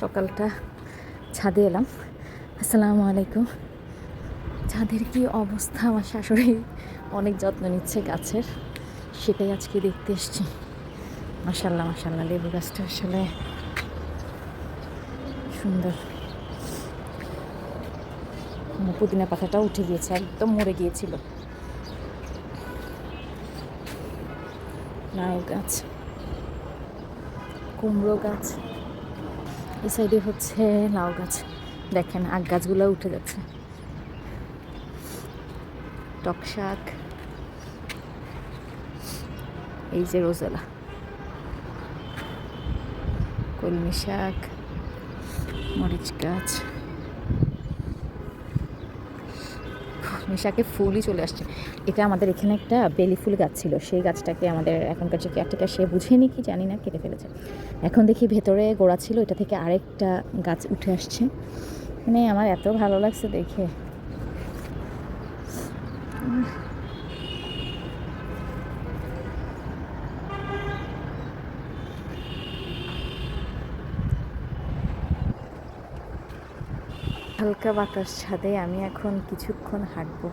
সকালটা ছাদে এলাম। আসসালামু আলাইকুম। ছাদের কি অবস্থা, আমার শাশুড়ি অনেক যত্ন নিচ্ছে গাছের, সেটাই আজকে দেখতে এসছি। মাশাল্লাহ মাশাল্লাহ, লেবু গাছটা আসলে সুন্দর। পুদিনা পাতাটাও উঠে গিয়েছে, একদম মরে গিয়েছিল। লাউ গাছ, কুমড়ো গাছ, এই সাইডে হচ্ছে লাউ গাছ। দেখেন আগ গাছগুলো উঠে যাচ্ছে। টক শাক, এই যে রোজেলা, কলমি শাক, মরিচ গাছ। কলমি শাকে ফুলই চলে আসছে। এটা আমাদের এখানে একটা বেলি ফুল গাছ ছিল, সেই গাছটাকে আমাদের এখনকার যে কেয়ারটেকার সে বুঝেনি কি জানি না, কেটে ফেলেছে। এখন দেখি ভেতরে গোড়া ছিল, এটা থেকে আরেকটা গাছ উঠে আসছে। মানে আমার এত ভালো লাগছে দেখে। হালকা বাতাস ছাদে, আমি এখন কিছুক্ষণ হাঁটবো।